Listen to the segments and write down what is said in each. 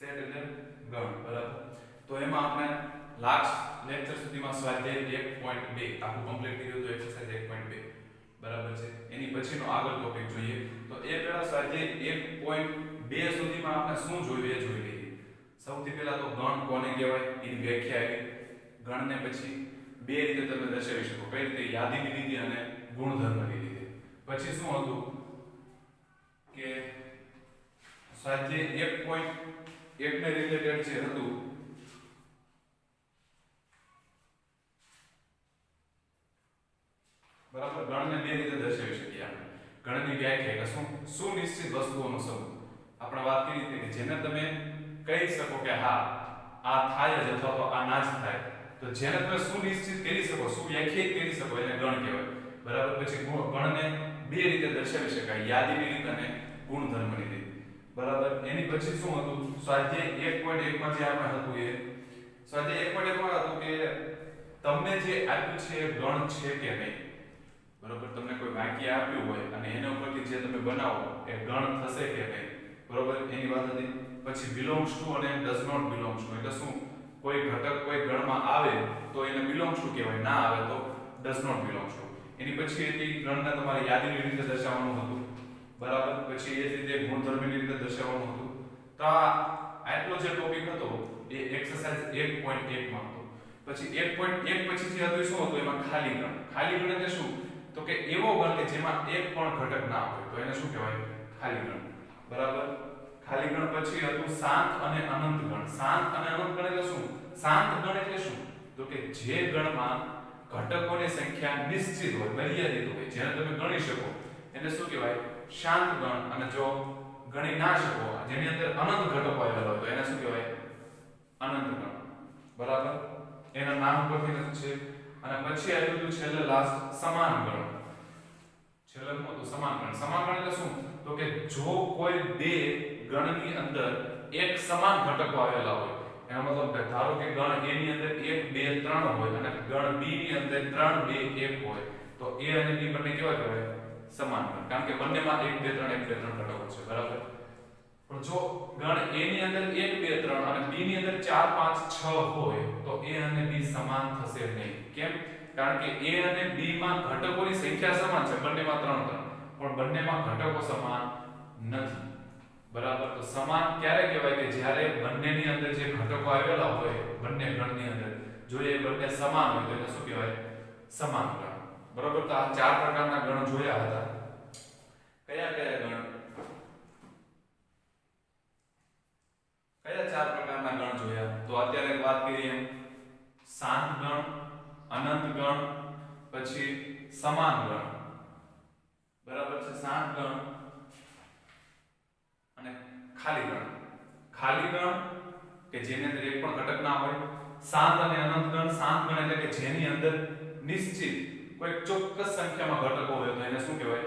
Set એટલે ગણ, બરાબર. તો એમાં આપણે લાસ્ટ લેક્ચર સુધીમાં સ્વાધ્યાય 1.2 આખું કમ્પ્લીટ કર્યું હતું, એક્સરસાઇઝ 1.2, બરાબર છે. એની પછીનો આગળ ટોપિક જોઈએ તો એ પહેલા સ્વાધ્યાય 1.2 સુધીમાં આપણે શું જોયું એ જોઈ લઈએ. સૌથી પહેલા તો ગણ કોને કહેવાય એની વ્યાખ્યા આવી. ગણને પછી બે રીતે તમે દર્શાવી શકો, કઈ રીતે? યાદીની રીતે અને ગુણધર્મની રીતે. પછી શું હતું કે સ્વાધ્યાય 1.1 ને રિલેટેડ જે હતું બરાબર, ગણને બે રીતે દર્શાવી શકીએ આપણે. ગણની વ્યાખ્યા કે શું સુનિશ્ચિત વસ્તુઓનો સમૂહ. આપણે વાત કરી હતી કે જેને તમે કહી શકો કે હા આ થાય જ અથવા તો આ ના જ થાય, તો જેને તમે સુનિશ્ચિત કરી શકો, સુવ્યાખ્યાયિત કરી શકો એને ગણ કહેવાય, બરાબર. પછી ગણને બે રીતે દર્શાવી શકાય, યાદીની રીત અને ગુણધર્મની રીત, બરાબર. એની પછી શું હતું સ્વાધ્યાય 1.1 માં જે આપણે હતું એ સ્વાધ્યાય 1.1 માં હતું કે તમને જે આપ્યું છે એ ગણ છે કે નહીં, બરોબર. તમને કોઈ વાક્ય આપ્યું હોય અને એના ઉપરથી જે તમે બનાવો એ ગણ થશે કે નહીં, બરોબર, એની વાત હતી. પછી belongs to અને does not belongs to એટલે શું? કોઈ ઘટક કોઈ ગણમાં આવે તો એને belongs to કહેવાય, ના આવે તો does not belongs to. એની પછી હતી ગણને તમારે યાદીની રીતે દર્શાવવાનું હતું, બરાબર. પછી એ જ રીતે ગુણધર્મની રીતે દર્શાવવાનું હતું. તો આટલો જે ટોપિક હતો એ એક્સરસાઇઝ 1.1 માં હતો. પછી 1.1 પછી જે હતું શું હતું? એમાં ખાલી ગણ. ખાલી ગણ એટલે શું? તો કે એવો ગણ કે જેમાં એક પણ ઘટક ના હોય તો એને શું કહેવાય? ખાલી ગણ, બરાબર. ખાલી ગણ પછી હતું શાંત અને અનંત ગણ. શાંત અને અનંત ગણ એટલે શું? શાંત ગણ એટલે શું? તો કે જે ગણમાં ઘટકોની સંખ્યા નિશ્ચિત હોય, મર્યાદિત હોય, જેને તમે ગણી શકો એને શું કહેવાય? શાંત ગણ. અને જો ગણી ના શકો, જેની અંદર અનંત ઘટકો આવેલા હોય તો એને શું કહેવાય? અનંત ગણ, બરાબર. એના નામ પરથી છે. અને પછી આવ્યું હતું છેલ્લે લાસ્ટ સમાન ગણ. છેલ્લે તો સમાન ગણ. સમાન ગણ એટલે શું? તો કે જો કોઈ બે ગણની અંદર એક સમાન ઘટકો આવેલા હોય, એનો મતલબ કે ધારો કે ગણ A ની અંદર 1 2 3 હોય અને ગણ B ની અંદર 3 2 1 હોય, તો A અને B બંને કેવા કહેવાય? સમાન ગણ. કારણ કે બંનેમાં 1 2 3 1 2 3 ઘટકો છે, બરાબર. પણ જો ગણ A ની અંદર 1 2 3 અને B ની અંદર 4 5 6 હોય તો A અને B સમાન થશે નહીં. કેમ? કારણ કે A અને B માં ઘટકોની સંખ્યા સમાન છે, બંનેમાં 3 3, પણ બંનેમાં ઘટકો સમાન નથી, બરાબર. તો સમાન ક્યારે કહેવાય? કે જ્યારે બંનેની અંદર જે ઘટકો આવેલા હોય બંને ગણની અંદર જો એ બંને સમાન હોય તો એને શું કહેવાય? સમાન ગણ, બરાબર. તો આ ચાર પ્રકારના ગણ જોયા હતા. કયા કયા ગણ? કયા ચાર પ્રકારના ગણ જોયા? તો અત્યારે વાત કરીએ શાંત ગણ, અનંત ગણ, પછી સમાન ગણ, બરાબર છે. શાંત ગણ અને ખાલી ગણ. ખાલી ગણ કે જેની અંદર એક પણ ઘટક ના હોય. શાંત અને અનંત ગણ. શાંત ગણ એટલે કે જેની અંદર નિશ્ચિત કોઈ ચોક્કસ સંખ્યામાં ઘટકો હોય તો એને શું કહેવાય?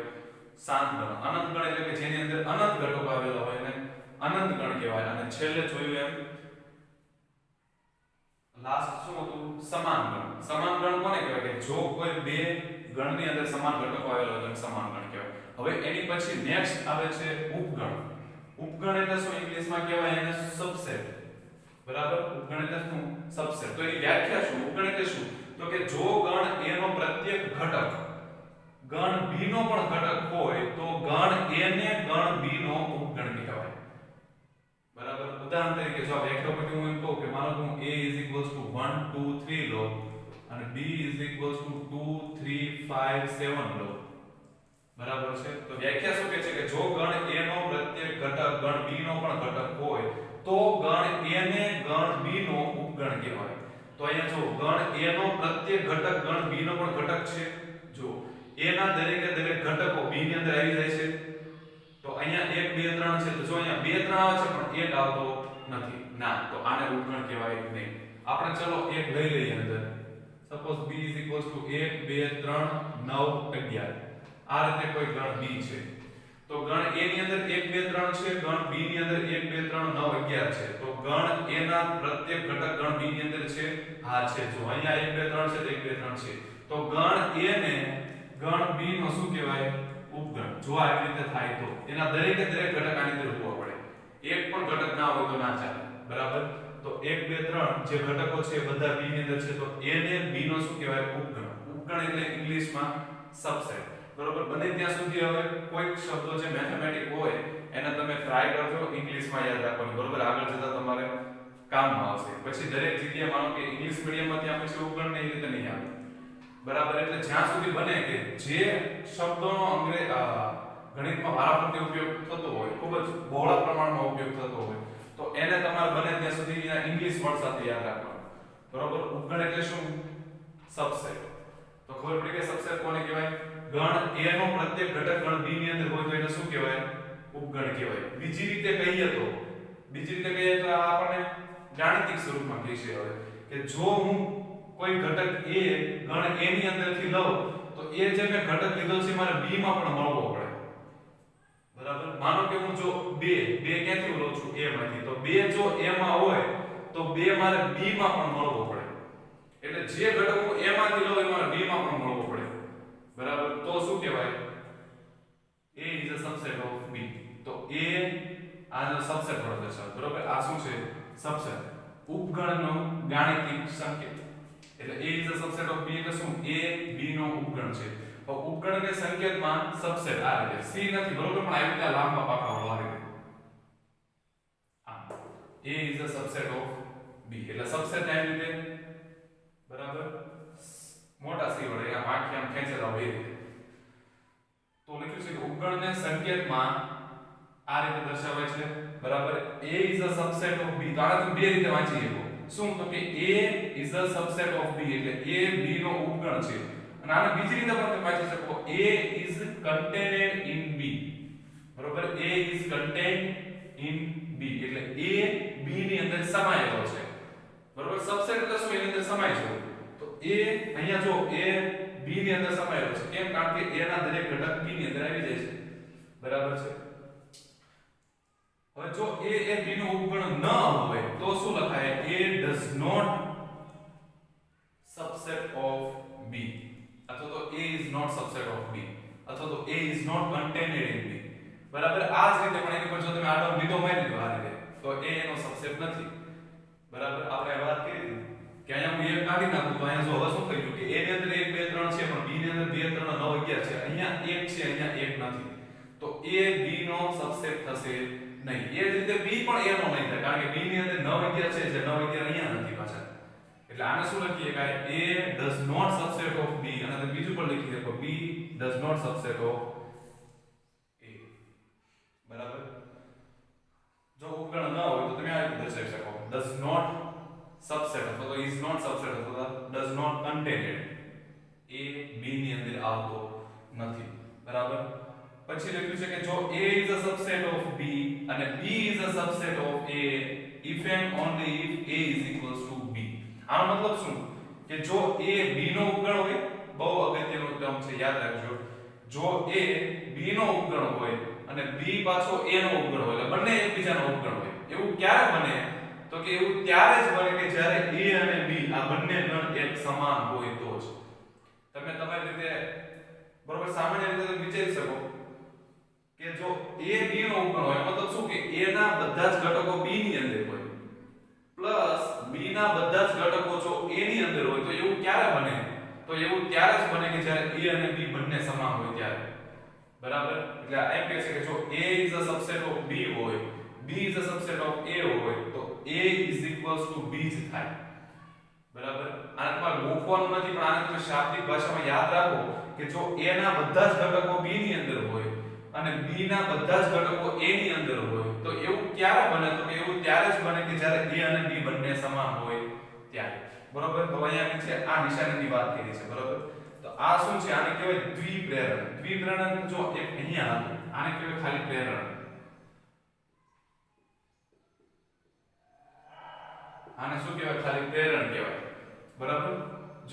શાંત ગણ. અનંત ગણ એટલે કે જેની અંદર અનંત ઘટકો આવેલા હોય એને અનંત ગણ કહેવાય. અને છેલ્લે જોયું એમ લાસ્ટ શું હતું? સમાન ગણ. સમાન ગણ કોને કહેવાય? કે જો કોઈ બે ગણની અંદર સમાન ઘટકો આવેલા હોય તો સમાન ગણ કહેવાય. હવે એની પછી નેક્સ્ટ આવે છે ઉપગણ. ઉપગણ એટલે શું? ઇંગ્લિશમાં કહેવાય એને સબસેટ, બરાબર. ઉપગણ એટલે શું? સબસેટ. તો એની વ્યાખ્યા શું? ઉપગણ એટલે શું? તો કે જો ગણ A નો પ્રત્યેક ઘટક ગણ B નો પણ ઘટક હોય તો ગણ A ને ગણ B નો ઉપગણ કહેવાય, બરાબર. ઉદાહરણ તરીકે જો વ્યાખ્યા પરથી હું એમ કહું કે માનો હું A 1 2 3 લો અને B 2 3 5 7 લો, બરાબર છે. તો વ્યાખ્યા શું કહે છે? કે જો ગણ A નો પ્રત્યેક ઘટક ગણ B નો પણ ઘટક હોય તો ગણ A ને ગણ B નો ઉપગણ કહેવાય. તો અહીંયા જો ગણ A નો પ્રત્યેક ઘટક ગણ B નો પણ ઘટક છે. જો A ના દરેકે દરેક ઘટકો B ની અંદર આવી જાય છે, તો અહીંયા 1 2 3 છે, તો જો અહીંયા 2 3 આવે છે પણ 1 આવતો નથી, ના, તો આને ઉપગણ કહેવાય નહીં. આપણે ચલો 1 લઈ લઈએ અંદર. Suppose B 1 2 3 9 11. આ રીતે કોઈ ગણ B છે. તો ગણ A ની અંદર 1 2 3 છે, ગણ B ની અંદર 1 2 3 9 11 છે. તો ગણ A ના પ્રત્યેક ઘટક ગણ B ની અંદર છે? હા છે. જો અહીંયા 1 2 3 છે તો 1 2 3 છે. તો ગણ A ને ગણ B નો શું કહેવાય? ઉપગણ. જો આવી રીતે થાય તો એના દરેકે દરેક ઘટક આની અંદર હોવા પડે. એક પણ ઘટક ના હોય તો ના ચાલે. બરાબર. તો 1 2 3 જે ઘટકો છે એ બધા b ની અંદર છે, તો a ને b નો શું કહેવાય? ઉપગણ. ઉપગણ એટલે ઇંગ્લિશમાં સબસેટ. બરોબર. બને ત્યાં સુધી હવે કોઈક શબ્દો જે મેથેમેટિક હોય એને તમે ટ્રાય કરજો ઇંગ્લિશમાં યાદ રાખવાનું. બરોબર. આગળ જતા તમારે કામમાં આવશે. પછી દરેક જગ્યાએ માનો કે ઇંગ્લિશ મીડિયમમાં ત્યાં પછી ઉપગણ ને એ રીતે નહીં આવે. બરાબર. એટલે જ્યાં સુધી બને કે જે શબ્દોનો ગણિતમાં વારાફરતી ઉપયોગ થતો હોય, ખૂબ જ બહોળા પ્રમાણમાં ઉપયોગ થતો હોય, તો એને તમારે બને ત્યાં સુધી ઇંગ્લિશ વર્ડ સાથે યાદ રાખવાનું. બરોબર. ઉપગણ એટલે શું? સબસેટ. તો ખબર પડી કે સબસેટ કોને કહેવાય? ગણ a નો પ્રત્યેક ઘટક ગણ b ની અંદર હોય તો એને શું કહેવાય? ઉપગણ કહેવાય. બીજી રીતે કહીએ તો આપણને ગાણિતિક સ્વરૂપમાં કહીશે હવે કે જો હું કોઈ ઘટક a ગણ a ની અંદરથી લઉં તો એ જે મેં ઘટક લીધો છે મારે b માં પણ મળવો પડે. બરાબર. માનો કે હું જો 2 ક્યાંથી લઉં છું? a માંથી. તો 2 જો a માં હોય તો 2 મારે b માં પણ મળવો પડે. એટલે જે ઘટક હું a માંથી લઉં એ મારે b માં પણ મળવો પડે. બરાબર. તો શું કહેવાય? a is a subset of b. તો a આનો સબસેટ વડે દર્શાવે. બરોબર. આ શું છે? સબસેટ. ઉપગણનો ગાણિતિક સંકેત. એટલે a is a subset of b એટલે શું? a b નો ઉપગણ છે. તો ઉપગણને સંકેતમાં સબસેટ આ રીતે c નથી. બરોબર. પણ આવી રીતે લાંબા પાકા વાળા રીતે a is a subset of b એટલે સબસેટ આવી રીતે. બરાબર. મોટા c વડે આ વાક્ય આમ ખેંચેલા હોય એ રીતે. તો લખ્યું છે કે ઉપગણને સંકેતમાં આ રીતે દર્શાવાય છે. બરાબર. a is a subset of b. તો આને તમે બે રીતે વાંચી શકો. શું? તો કે a is a subset of b એટલે a b નો ઉપગણ છે. અને આને બીજી રીતે પણ તમે વાંચી શકો a is contained in b. બરોબર. a is contained in b એટલે a b ની અંદર સમાયેલો છે. બરોબર. સબસેટ એટલે શું? એની અંદર સમાય છે. તો a અહીંયા જો a b ની અંદર સમાયેલો છે. કેમ? કારણ કે a ના દરેક ઘટક b ની અંદર આવી જાય છે. બરાબર છે. હવે જો a એ b નો ઉપગણ ન હોય તો શું લખાય? a does not subset of b અથવા તો a is not subset of b અથવા તો a is not contained in b. બરાબર. આ જ રીતે પણ એની પર જો તમે આડો લીધો મારી દીધો આ રીતે તો a એનો સબસેટ નથી. બરાબર. આપણે વાત કરી હતી કે અહીંયા હું એક કાઢી નાખું તો અહીંયા જો હવે શું થઈ ગયું કે a ની અંદર 1 2 3 છે પણ b ની અંદર 2 3 9 11 છે. અહીંયા 1 છે, અહીંયા 1 નથી. તો a b નો સબસેટ થશે નહીં. એ જ રીતે b પણ a નો નહીં થાય કારણ કે b ની અંદર 9 11 છે જે 9 11 અહીંયા નથી પાછા. એટલે આને શું લખીએ કે a does not subset of b અને તમે બીજું પણ લખી શકો b does not subset of a. બરાબર. જો ઉપગણ ન હોય તો તમે આ રીતે દર્શાવી શકો does not subset અથવા તો is not subset અથવા does not contained. a b ની અંદર આવતો નથી. બરાબર. પછી લખ્યું છે કે જો a is a subset of b અને b is a subset of a if and only if a is equals to b. આનો મતલબ શું? કે જો a b નો ઉપગણ હોય, બહુ અગત્યનો ટર્મ છે યાદ રાખજો. જો a b નો ઉપગણ હોય અને b પાછો a નો ઉપગણ હોય એટલે બંને એકબીજાનો ઉપગણ હોય. એવું ક્યારે બને? તો કે એવું ત્યારે જ બને કે જ્યારે a અને b આ બંને ગણ એક સમાન હોય તો જ. તમે તમારી રીતે બરોબર સામાન્ય રીતે તમે વિચારી શકો કે જો a b નો ઉપગણ હોય મતલબ શું કે a ના બધા જ ઘટકો b ની અંદર હોય પ્લસ b ના બધા જ ઘટકો જો a ની અંદર હોય તો એવું ક્યારે બને? તો એવું ત્યારે જ બને કે જ્યારે a અને b બંને સમાન હોય ત્યારે. બરાબર. એટલે એમ કહે છે કે જો a is a subset of b હોય, b is a subset of a હોય તો a is equals to b જ થાય. બરાબર. આને તમારે લખવાનું નથી પણ આને તમે શાબ્દિક ભાષામાં યાદ રાખો કે જો a ના બધા જ ઘટકો b ની અંદર હોય અને b ના બધા જ ઘટકો a ની અંદર હોય તો એવું ક્યારે બને? તો કે એવું ત્યારે જ બને કે જ્યારે a અને b બંને સમાન હોય ત્યારે. બરોબર. તો અહીંયા છે આ નિશાનીની વાત કરી છે. બરોબર. તો આ શું છે? આને કહેવાય દ્વિપ્રેરણ. દ્વિપ્રેરણ જો એક અહીંયા હતું આને કહેવાય ખાલી પ્રેરણ. આને શું કહેવાય? ખાલી પ્રેરણ કહેવાય. બરાબર.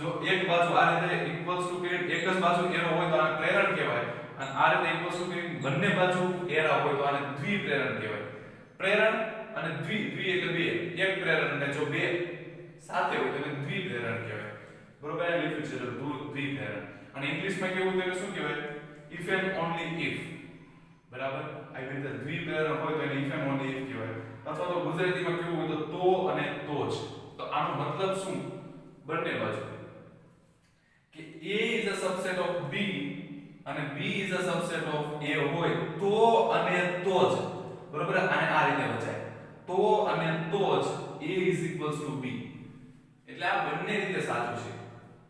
જો એક બાજુ આ રીતે ઇક્વલ્સ ટુ કે એક જ બાજુ એરો હોય તો આને પ્રેરણ કહેવાય અને આ રીતે ઇક્વલ્સ ટુ કે બંને બાજુ એરા હોય તો આને દ્વિપ્રેરણ કહેવાય. પ્રેરણ અને દ્વિ એટલે બે, એક પ્રેરણ અને જો બે સાથે હોય તો એને દ્વિપ્રેરણ કહેવાય. બરોબર. આ લખ્યું છે દ્વિપ્રેરણ. અને ઇંગ્લિશમાં કેવું તો શું કહેવાય? if and only if. બરાબર. આવી રીતે દ્વિપ્રેરણ હોય તો એને if and only if કહેવાય. અથવા તો ગુજરાતીમાં કેવું હોય તો બંને બાજુ કે a is a subset of b અને b is a subset of a હોય તો અને તો જ બરોબર આને આ રીતે વચાય તો અને તો જ a is equals to b એટલે આ બંને રીતે સાચું છે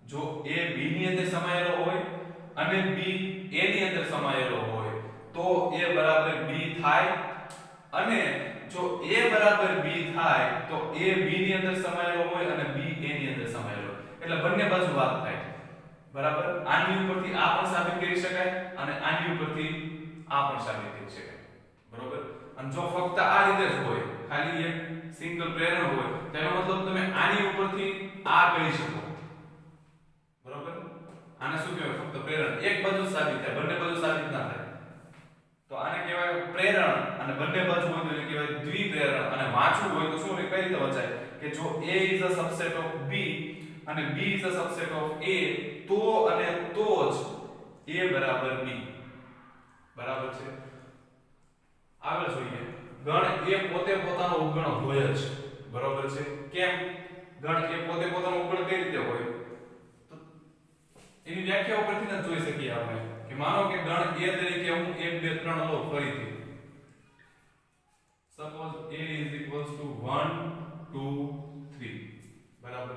જો a b ની અંદર સમાયેલો હોય અને b a ની અંદર સમાયેલો હોય તો a બરાબર b થાય અને જો a બરાબર b થાય તો a b ની અંદર સમાયેલો હોય અને b a ની અંદર સમાયેલો એટલે બંને બાજુ વાત થાય બરાબર આની ઉપરથી આ પણ સાબિત કરી શકાય અને આની ઉપરથી આ પણ સાબિત કરી શકાય બરોબર અને જો ફક્ત આ રીતે જ હોય ખાલી એક સિંગલ પ્રેરણ હોય તેનો મતલબ તમે આની ઉપરથી આ કહી શકો બરોબર આને શું કહેવાય ફક્ત પ્રેરણ એક બાજુ સાબિત થાય બંને બાજુ સાબિત ના થાય તો આને કહેવાય પ્રેરણ અને બંને બાજુ હોય તો એને કહેવાય દ્વિપ્રેરણ અને વાંચવું હોય તો શું કઈ રીતે વચાય કે જો a is a subset of b અને b is a subset of a તો અને તો જ a બરાબર b બરાબર છે આગળ જોઈએ ગણ a પોતે પોતાનો ઉપગણ હોય જ બરાબર છે કેમ ગણ a પોતે પોતાનો ઉપગણ કઈ રીતે હોય તો એની વ્યાખ્યા ઉપરથી જ જોઈ શકીએ આપણે કે માનો કે ગણ a તરીકે હું 1 2 3 લો ફરીથી suppose a is equals to 1 2 3 બરાબર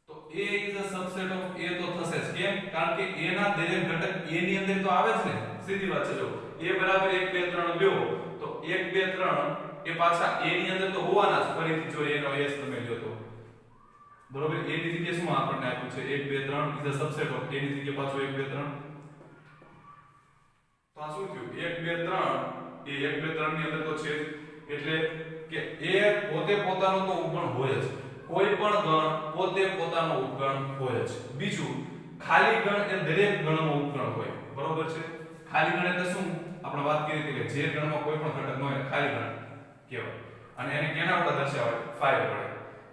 તો a is a subset of a તો થશે જ કેમ કારણ કે a ના દરેક ઘટક a ની અંદર તો આવે જ ને સીધી વાત છે જો a બરાબર 1 2 3 લ્યો તો 1 2 3 એ પાછા a ની અંદર તો હોવાના જ ફરીથી જો a નો s તમે લ્યો તો બરોબર a ની જગ્યાએ શું આપણને આપ્યું છે 1 2 3 is a subset of a ની જગ્યાએ પાછો 1 2 3 તો આ શું થયું 1 2 3 એ 1 2 3 ની અંદર તો છે એટલે કે a પોતે પોતાનો તો ઉપગણ હોય જ કોઈ પણ ગણ પોતે પોતાનો ઉપગણ હોય જ બીજું ખાલી ગણ એ દરેક ગણનો ઉપગણ હોય બરોબર છે ખાલી ગણ એટલે શું આપણે વાત કરી હતી કે જે ગણમાં કોઈ પણ ઘટક ન હોય ખાલી ગણ કહેવાય અને એને કેના વડે દર્શાવાય 5 વડે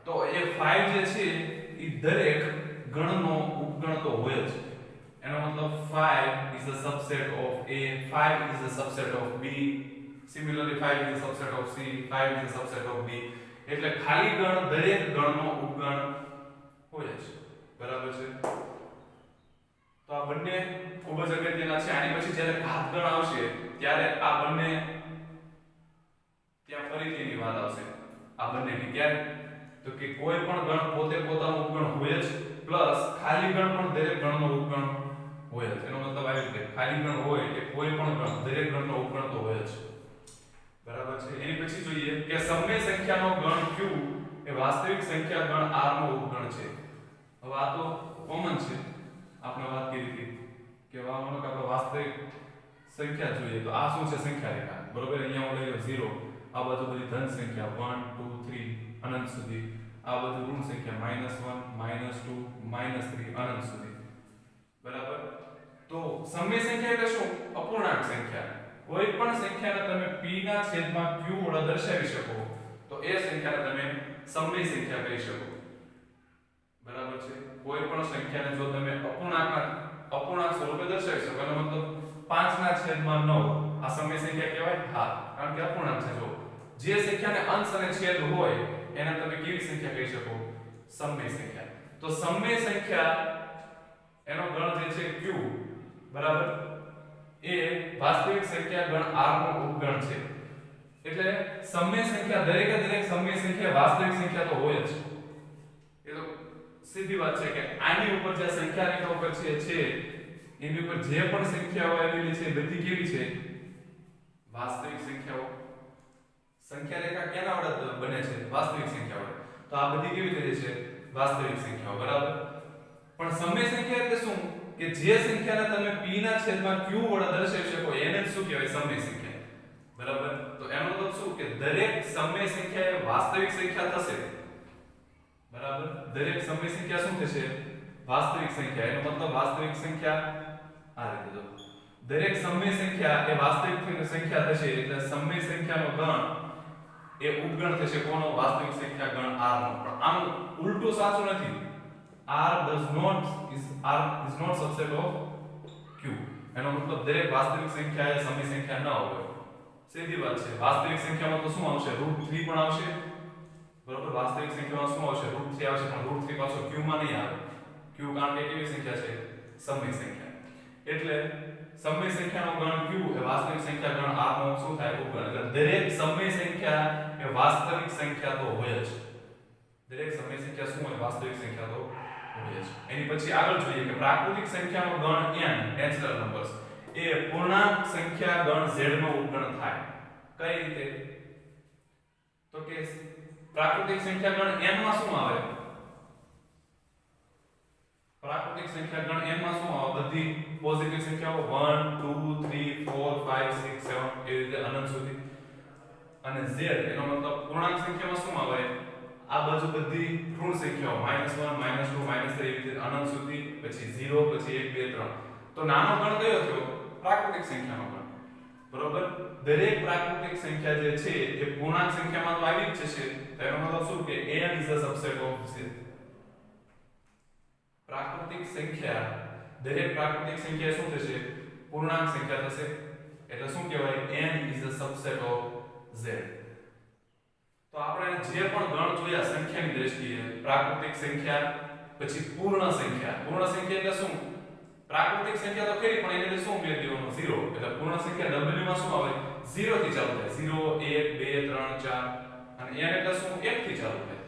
તો એ 5 જે છે એ દરેક ગણનો ઉપગણ તો હોય જ એનો મતલબ 5 is a subset of a 5 is a subset of b similarly 5 is a subset of c 5 is a subset of b એટલે ખાલી ગણ દરેક ગણનો ઉપગણ હોય જ બરાબર છે તો આ બંને ખૂબ જ અગત્યના છે આની પછી જ્યારે ઘાત ગણ આવશે ત્યારે આ બંને ત્યાં ફરીથી એની વાત આવશે આ બંનેની ક્યારે તો કે કોઈ પણ ગણ પોતે પોતાનો ઉપગણ હોય જ પ્લસ ખાલી ગણ પણ દરેક ગણનો ઉપગણ હોય જ એનો મતલબ આવી રીતે ખાલી ગણ હોય એટલે કોઈ પણ ગણ દરેક ગણનો ઉપગણ તો હોય જ બરાબર છે એની પછી જોઈએ કે સમય સંખ્યાનો ગણ q એ વાસ્તવિક સંખ્યા ગણ r નો ઉપગણ છે હવે આ તો કોમન છે આપણે વાત કરી હતી કે માનો કે આપણે વાસ્તવિક સંખ્યા જોઈએ તો આ શું છે સંખ્યા રેખા બરોબર અહીંયા હું લઈ લો 0 આ બાજુ બધી ધન સંખ્યા 1 2 3 અનંત સુધી આ બાજુ ઋણ સંખ્યા -1 -2 -3 અનંત સુધી બરાબર તો સમય સંખ્યા એટલે શું અપૂર્ણાંક સંખ્યા કોઈ પણ સંખ્યાને તમે p ના છેદમાં q વડે દર્શાવી શકો તો એ સંખ્યાને તમે સમય સંખ્યા કહી શકો બરાબર છે કોઈ પણ સંખ્યાને જો તમે અપૂર્ણાંક સ્વરૂપે દર્શાવી શકો એનો મતલબ 5 ના છેદમાં 9 આ સમય સંખ્યા કહેવાય હા કારણ કે અપૂર્ણાંક છે જો જે સંખ્યાને અંશ અને છેદ હોય એને તમે કેવી સંખ્યા કહી શકો સમય સંખ્યા તો સમય સંખ્યા એનો ગણ જે છે q બરાબર એ વાસ્તવિક સંખ્યા ગણ r નો ઉપગણ છે એટલે સમય સંખ્યા દરેકે દરેક સમય સંખ્યા વાસ્તવિક સંખ્યા તો હોય જ એ તો સીધી વાત છે કે આની ઉપર જે સંખ્યા રેખા ઉપર છે એની ઉપર જે પણ સંખ્યાઓ આવેલી છે બધી કેવી છે વાસ્તવિક સંખ્યાઓ સંખ્યા રેખા કેના વડે બને છે વાસ્તવિક સંખ્યા વડે તો આ બધી કેવી થઈ છે વાસ્તવિક સંખ્યાઓ બરાબર પણ સમય સંખ્યા એટલે શું કે જે સંખ્યાને તમે p ના છેદમાં q વડે દર્શાવી શકો એને જ શું કહેવાય સમય સંખ્યા બરાબર તો એનો મતલબ શું કે દરેક સમય સંખ્યા એ વાસ્તવિક સંખ્યા થશે બરાબર દરેક સમય સંખ્યા શું થશે વાસ્તવિક સંખ્યા એનો મતલબ વાસ્તવિક સંખ્યા આ રીતે જો દરેક સમય સંખ્યા એ વાસ્તવિક સંખ્યા થશે એટલે સમય સંખ્યાનો ગણ એ ઉપગણ થશે કોનો વાસ્તવિક સંખ્યા ગણ r નો પણ આનું ઉલટું સાચું નથી r is not subset of q એનો મતલબ દરેક વાસ્તવિક સંખ્યા એ સમય સંખ્યા ન હોય સીધી વાત છે વાસ્તવિક સંખ્યામાં તો શું આવશે √3 પણ આવશે બરોબર વાસ્તવિક સંખ્યામાં શું આવશે √3 આવશે પણ √3 પાછો q માં નહીં આવે q કારણ કે કેવી સંખ્યા છે સમય સંખ્યા એટલે સમય સંખ્યાનો ગણ q એ વાસ્તવિક સંખ્યા ગણ r નો શું થાય ઉપગણ એટલે દરેક સમય સંખ્યા એ વાસ્તવિક સંખ્યા તો હોય જ દરેક સમય સંખ્યા શું હોય વાસ્તવિક સંખ્યા તો હોય જ એની પછી આગળ જોઈએ કે પ્રાકૃતિક સંખ્યાનો ગણ n નેચરલ નંબર્સ એ પૂર્ણાંક સંખ્યા ગણ z નો ઉપગણ થાય કઈ રીતે તો કે પ્રાકૃતિક સંખ્યા ગણ n માં શું આવે પ્રાકૃતિક સંખ્યા ગણ n માં શું આવે બધી પોઝિટિવ સંખ્યાઓ 1 2 3 4 5 6 7 એ રીતે અનંત સુધી અને z એનો મતલબ પૂર્ણાંક સંખ્યામાં શું આવે આ બાજુ બધી ઋણ સંખ્યાઓ -1 -2 -3 એ રીતે અનંત સુધી પછી 0 પછી 1 2 3 તો નાનો ગણ કયો થયો પ્રાકૃતિક સંખ્યાનો ગણ બરોબર દરેક પ્રાકૃતિક સંખ્યા જે છે એ પૂર્ણાંક સંખ્યામાં તો આવી જ જશે તો એનો મતલબ શું કે n is a subset of z પ્રાકૃતિક સંખ્યા દરેક પ્રાકૃતિક સંખ્યા શું થશે પૂર્ણાંક સંખ્યા થશે એટલે શું કહેવાય n is a subset of z તો આપણે જે પણ ગણ જોયા સંખ્યાની દ્રષ્ટિએ પ્રાકૃતિક સંખ્યા પછી પૂર્ણ સંખ્યા એટલે શું પ્રાકૃતિક સંખ્યા તો ખરી પણ એને શું ઉમેરી દેવાનું 0 એટલે પૂર્ણ સંખ્યા w માં શું આવે 0 થી ચાલુ થાય 0 1 2 3 4 અને n એટલે શું 1 થી ચાલુ થાય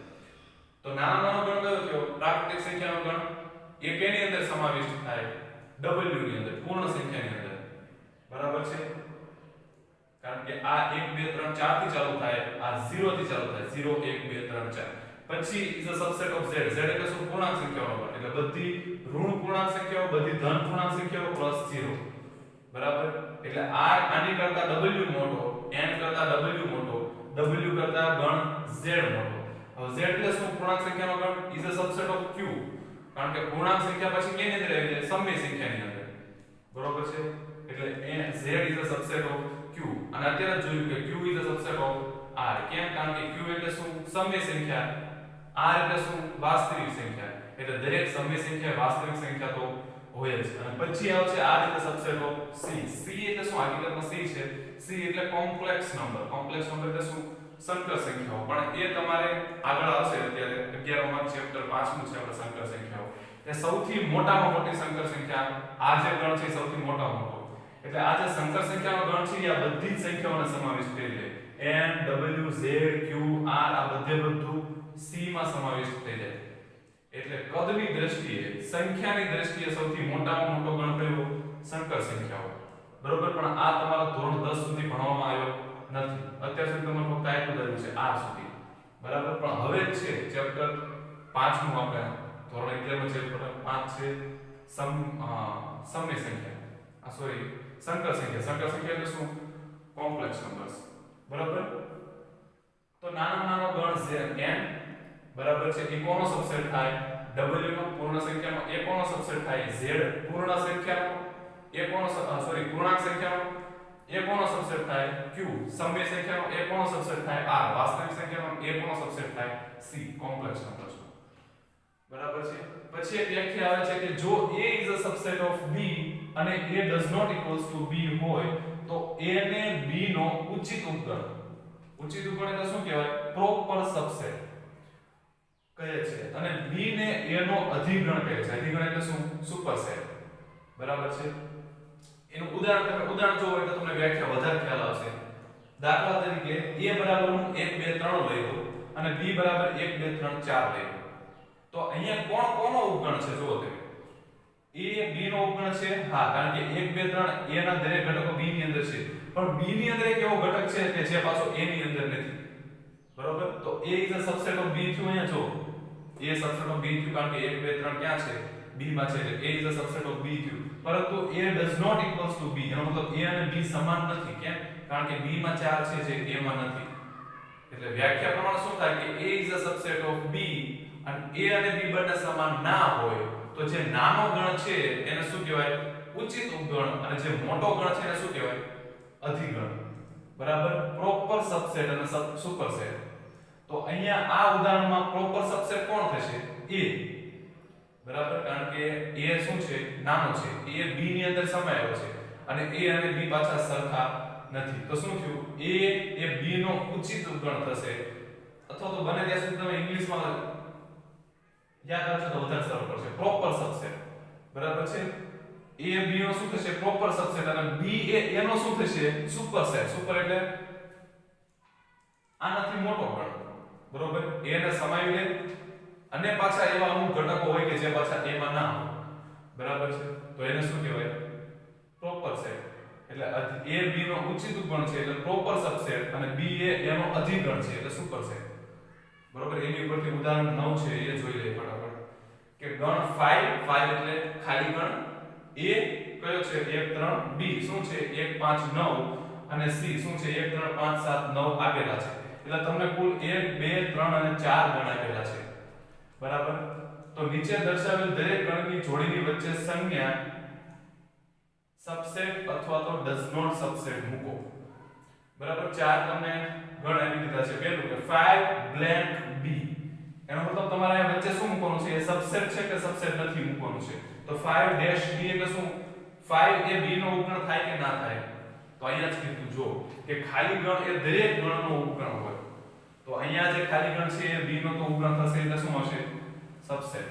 તો નાનો ગણ કયો થયો પ્રાકૃતિક સંખ્યાનો ગણ એ કેની અંદર સમાવિષ્ટ થાય w ની અંદર પૂર્ણ સંખ્યાની અંદર બરાબર છે કારણ કે આ 1 2 3 4 થી ચાલુ થાય આ 0 થી ચાલુ થાય 0 1 2 3 4 પછી is a subset of z એટલે શું પૂર્ણાંક સંખ્યાઓનો ગણ એટલે બધી ઋણ પૂર્ણાંક સંખ્યાઓ બધી ધન પૂર્ણાંક સંખ્યાઓ પ્લસ 0 બરાબર એટલે આની કરતા w મોટો n કરતા w મોટો w કરતા ગણ z મોટો હવે z એટલે શું પૂર્ણાંક સંખ્યાનો ગણ is a subset of q કારણ કે પૂર્ણાંક સંખ્યા પછી કેની અંદર આવી જાય સમય સંખ્યાની અંદર બરોબર છે એટલે z is a subset of q અને અત્યારે જોયું કે q is a subset of r કેમ કારણ કે q એટલે શું સમય સંખ્યા r એટલે શું વાસ્તવિક સંખ્યા એટલે દરેક સમય સંખ્યા વાસ્તવિક સંખ્યા તો હોય જ અને પછી આવશે r એટલે સબસેટ ઓફ c એટલે શું હકીકતમાં c છે c એટલે કોમ્પ્લેક્સ નંબર એટલે શું સંકર સંખ્યાઓ પણ એ તમારે આગળ આવશે અત્યારે 11 માં ચેપ્ટર 5 નું છે આપણે સંકર સંખ્યાઓ એ સૌથી મોટામાં મોટી સંકર સંખ્યા આ જે ગણ છે સૌથી મોટામાં મોટો એટલે આ જે સંકર સંખ્યાનો ગણ છે આ બધી જ સંખ્યાઓનો સમાવેશ કરી લે n w z q r આ બધું c માં સમાવેશ થઈ જાય એટલે કદની દ્રષ્ટિએ સંખ્યાની દ્રષ્ટિએ સૌથી મોટામાં મોટો ગણ કયો સંકર સંખ્યાઓ બરોબર પણ આ તમારો ધોરણ 10 સુધી ભણવામાં આવ્યો નથી અત્યાર સુધી તમને ફક્ત આટલું જ છે r સુધી બરાબર પણ હવે છે ચેપ્ટર 5 નું આપણે ધોરણ 11 માં ચેપ્ટર 5 છે સમય સંખ્યા સોરી સંકર સંખ્યા એટલે શું કોમ્પ્લેક્સ નંબર્સ બરાબર તો નાનો ગણ n બરાબર છે એ કોનો સબસેટ થાય w નો પૂર્ણ સંખ્યાનો એ કોનો સબસેટ થાય z પૂર્ણ સંખ્યાનો એ કોનો સોરી પૂર્ણાંક સંખ્યાનો એ કોનો સબસેટ થાય q સમય સંખ્યાનો એ કોનો સબસેટ થાય r વાસ્તવિક સંખ્યાનો એ કોનો સબસેટ થાય c કોમ્પ્લેક્સ નંબર્સ બરાબર છે પછી એક વ્યાખ્યા આવે છે કે જો a is a subset of b અને a does not equals to b હોય તો a ને b નો ઉચિત ઉપગણ એટલે શું કહેવાય પ્રોપર સબસેટ કહે છે અને b ને a નો અધિગણ કહે છે અધિગણ એટલે શું સુપરસેટ બરાબર છે એનું ઉદાહરણ જોવો એટલે તમને વ્યાખ્યા વધારે ખ્યાલ આવશે દાખલા તરીકે a બરાબર હું 1 2 3 લઈ લઉં અને b બરાબર 1 2 3 4 લઈ લઉં તો અહીંયા કોનો ઉપગણ છે જુઓ તમે a b નો ઉપગણ છે હા કારણ કે 1 2 3 a ના દરેક ઘટકો b ની અંદર છે પણ b ની અંદર એક એવો ઘટક છે કે જે પાછો a ની અંદર નથી બરોબર તો a is a subset of b થયું અહીંયા જો a subset of b થયું કારણ કે 1 2 3 ક્યાં છે b માં છે એટલે a is a subset of b થયું પરંતુ a does not equals to b એનો મતલબ a અને b સમાન નથી કેમ કારણ કે b માં 4 છે જે a માં નથી એટલે વ્યાખ્યા પ્રમાણે શું થાય કે a is a subset of b અને a અને b બંને સમાન ના હોય તો જે નાનો ગણ છે એને શું કહેવાય ઉચિત ઉપગણ અને જે મોટો ગણ છે એને શું કહેવાય અધિગણ બરાબર પ્રોપર સબસેટ અને સુપરસેટ તો અહીંયા આ ઉદાહરણમાં પ્રોપર સબસેટ કોણ થશે a બરાબર કારણ કે a શું છે નાનો છે a b ની અંદર સમાયેલો છે અને a અને b પાછા સરખા નથી તો શું થયું a એ b નો ઉચિત ઉપગણ થશે અથવા અથવા તો બને ત્યાં સુધી તમે ઇંગ્લિશમાં યાદ રાખજો તો વધારે સરળ પડશે. પ્રોપર સબસેટ બરાબર છે. a b નો શું થશે પ્રોપર સબસેટ અને b એ a નો શું થશે સુપરસેટ. સુપર એટલે આનાથી મોટો ગણ બરોબર. a ને સમાવી લે અને પાછા એવા અમુક ઘટકો હોય કે જે પાછા a માં ના હોય બરાબર છે. તો એને શું કહેવાય પ્રોપર સેટ. એટલે a b નો ઉચિત ગણ છે એટલે પ્રોપર સબસેટ અને b એ a નો અધિગણ છે એટલે સુપરસેટ બરોબર. એની ઉપરથી ઉદાહરણ 9 છે એ જોઈ લઈએ ફટાફટ કે ગણ 5 5 એટલે ખાલી ગણ. a કયો છે 1 3 b શું છે 1 5 9 અને c શું છે 1 3 5 7 9 આપેલા છે. એટલે તમને કુલ 1 2 3 અને 4 ગણ આપેલા છે બરાબર. તો નીચે દર્શાવેલ દરેક ગણની જોડીની વચ્ચે સંજ્ઞા સબસેટ અથવા તો ડઝ નોટ સબસેટ મૂકો બરાબર. 4 તમને ગણ આપી દીધા છે. પહેલું કે 5 બ્લેન્ક b એનો મતલબ તમારે અહીં વચ્ચે શું મૂકવાનું છે એ સબસેટ છે કે સબસેટ નથી મૂકવાનું છે. તો 5 ડેશ b એટલે શું 5 એ b નો ઉપગણ થાય કે ના થાય. તો અહીંયા જ કીધું જો કે ખાલી ગણ એ દરેક ગણનો ઉપગણ હોય. તો અહીંયા જે ખાલી ગણ છે એ b નો તો ઉપગણ થશે એટલે શું હશે સબસેટ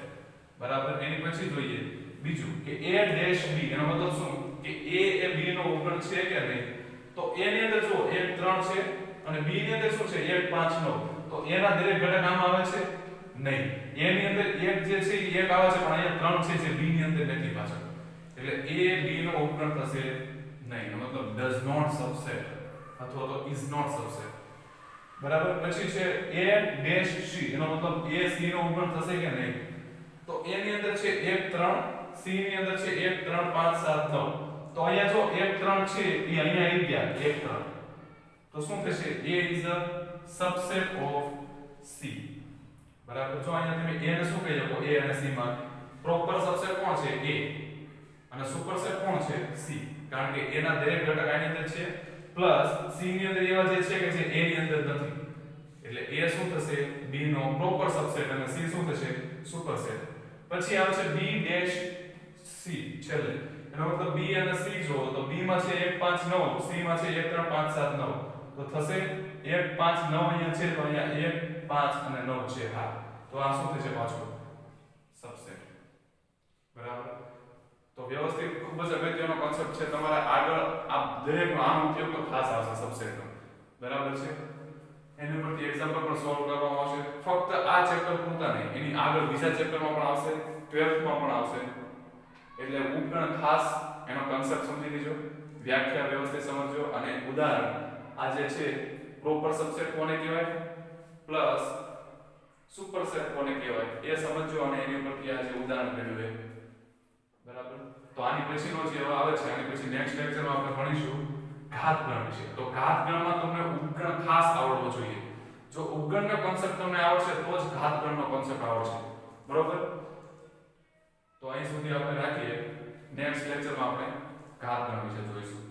બરાબર. એની પછી જોઈએ બીજું કે a ડેશ b એનો મતલબ શું કે a એ b નો ઉપગણ છે કે નહીં. તો a ની અંદર જો 1 3 છે અને b ની અંદર શું છે 1 5 9. તો a ના દરેક ઘટક આમાં આવે છે નહીં. a ની અંદર 1 જે છે એ 1 આવે છે પણ અહીંયા 3 છે જે b ની અંદર નથી પાછળ. એટલે a b નો ઉપગણ થશે નહીં. એનો મતલબ does not subset અથવા તો is not subset બરાબર. પછી છે a ડેશ c એનો મતલબ a c નો ઉપગણ થશે કે નહીં. તો a ની અંદર છે 1 3 c ની અંદર છે 1 3 5 7 9. તો અહીંયા જો 1 3 છે એ અહીંયા આવી ગયા 1 3. તો શું થશે a is a subset of c બરાબર. જો અહીંયા તમે a ને શું કહી શકો a અને c માં પ્રોપર સબસેટ કોણ છે a અને સુપરસેટ કોણ છે c. કારણ કે a ના દરેક ઘટક આની અંદર છે પ્લસ c ની અંદર એવા જે છે કે જે a ની અંદર નથી. એટલે a શું થશે b નો પ્રોપર સબસેટ અને c શું થશે સુપરસેટ. પછી આવે છે b ડેશ c છેલ્લે. એનો મતલબ b અને c જો તો b માં છે 1 5 9 c માં છે 1 3 5 7 9. તો થશે 1 5 9 અહીંયા છે તો અહીંયા 1 5 અને 9 છે. હા તો આ શું થશે પાછું સબસેટ બરાબર. તો વ્યવસ્થિત ખૂબ જ અગત્યનો કોન્સેપ્ટ છે તમારે આગળ આ દરેકનો આમ ઉપયોગ તો ખાસ આવશે સબસેટનો બરાબર છે. એની ઉપરથી એક્ઝામ્પલ પણ સોલ્વ કરવામાં આવશે. ફક્ત આ ચેપ્ટર પૂરતા નહીં એની આગળ બીજા ચેપ્ટરમાં પણ આવશે 12th માં પણ આવશે. એટલે ઉપગણ ખાસ એનો કોન્સેપ્ટ સમજી લીજો વ્યાખ્યા વ્યવસ્થિત સમજજો અને ઉદાહરણ આ જે છે પ્રોપર સબસેટ કોને કહેવાય પ્લસ સુપરસેટ કોને કહેવાય એ સમજજો અને એની ઉપરથી આ જે ઉદાહરણ કર્યું છે બરાબર. તો આની પછીનો જે આવે છે આની પછી નેક્સ્ટ લેક્ચરમાં આપણે ભણીશું ઘાતગણ વિશે. તો ઘાતગણમાં તમને ઉપગણ ખાસ આવડવો જોઈએ. જો ઉપગણનો કોન્સેપ્ટ તમને આવડશે તો જ ઘાતગણનો કોન્સેપ્ટ આવડશે બરોબર. તો અહીં સુધી આપણે રાખીએ. નેક્સ્ટ લેક્ચરમાં આપણે ઘાતગણ વિશે જોઈશું.